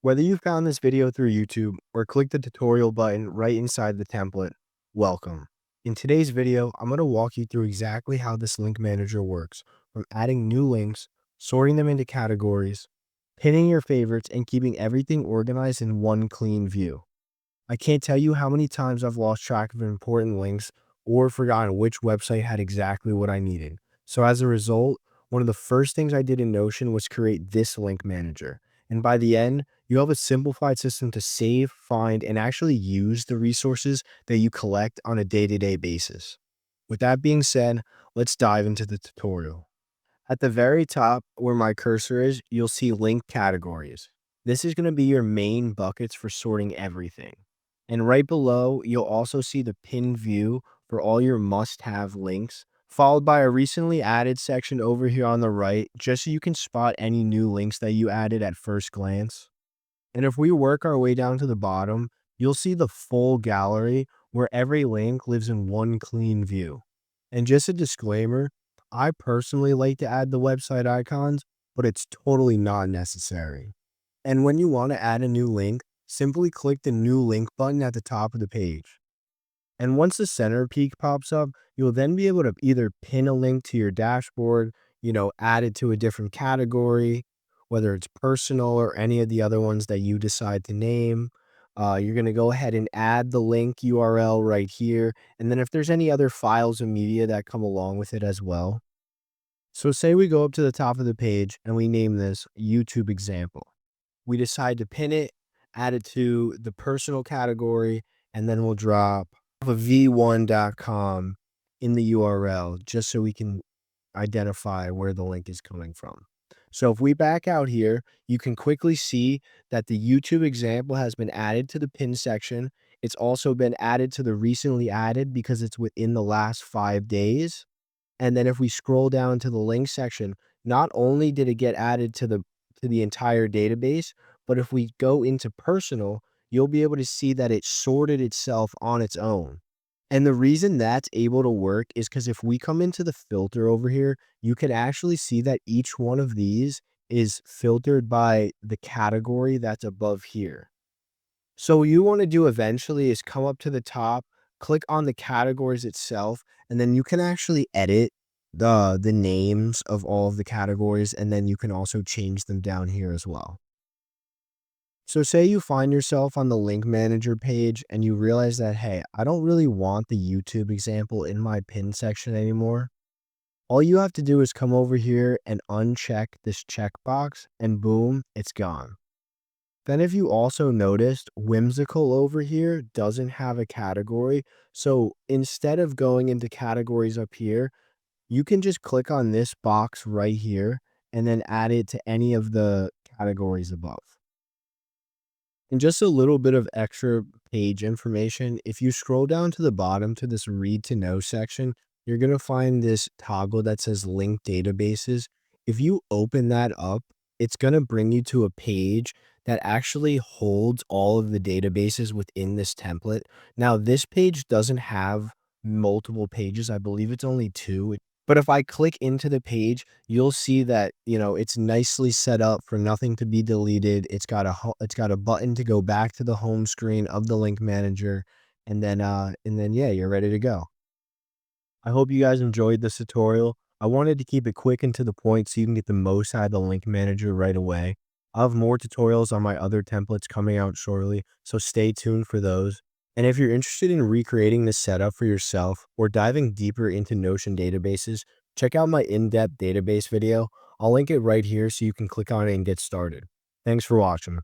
Whether you found this video through YouTube or click the tutorial button right inside the template, welcome. In today's video, I'm going to walk you through exactly how this link manager works, from adding new links, sorting them into categories, pinning your favorites, and keeping everything organized in one clean view. I can't tell you how many times I've lost track of important links or forgotten which website had exactly what I needed. So as a result, one of the first things I did in Notion was create this link manager. And by the end, you have a simplified system to save, find, and actually use the resources that you collect on a day-to-day basis. With that being said, let's dive into the tutorial. At the very top where my cursor is, you'll see link categories. This is going to be your main buckets for sorting everything. And right below, you'll also see the pinned view for all your must-have links, followed by a recently added section over here on the right, just so you can spot any new links that you added at first glance. And if we work our way down to the bottom, you'll see the full gallery where every link lives in one clean view. And just a disclaimer, I personally like to add the website icons, but it's totally not necessary. And when you want to add a new link, simply click the new link button at the top of the page. And once the center peak pops up, you'll then be able to either pin a link to your dashboard, add it to a different category, whether it's personal or any of the other ones that you decide to name. You're going to go ahead and add the link URL right here. And then if there's any other files and media that come along with it as well. So say we go up to the top of the page and we name this YouTube example. We decide to pin it, add it to the personal category, and then we'll drop a v1.com in the URL just so we can identify where the link is coming from. So if we back out here, you can quickly see that the YouTube example has been added to the pin section. It's also been added to the recently added because it's within the last 5 days. And then if we scroll down to the link section, not only did it get added to the entire database, but if we go into personal, you'll be able to see that it sorted itself on its own. And the reason that's able to work is because if we come into the filter over here, you can actually see that each one of these is filtered by the category that's above here. So what you want to do eventually is come up to the top, click on the categories itself, and then you can actually edit the names of all of the categories, and then you can also change them down here as well. So say you find yourself on the link manager page and you realize that, hey, I don't really want the YouTube example in my pin section anymore. All you have to do is come over here and uncheck this checkbox and boom, it's gone. Then if you also noticed, Whimsical over here doesn't have a category. So instead of going into categories up here, you can just click on this box right here and then add it to any of the categories above. And just a little bit of extra page information. If you scroll down to the bottom to this read to know section, you're going to find this toggle that says link databases. If you open that up, it's going to bring you to a page that actually holds all of the databases within this template. Now, this page doesn't have multiple pages. I believe it's only 2. But if I click into the page, you'll see that, it's nicely set up for nothing to be deleted. It's got a button to go back to the home screen of the link manager, and then yeah, you're ready to go. I hope you guys enjoyed this tutorial. I wanted to keep it quick and to the point so you can get the most out of the link manager right away. I'll have more tutorials on my other templates coming out shortly, so stay tuned for those. And if you're interested in recreating this setup for yourself or diving deeper into Notion databases, check out my in-depth database video. I'll link it right here so you can click on it and get started. Thanks for watching.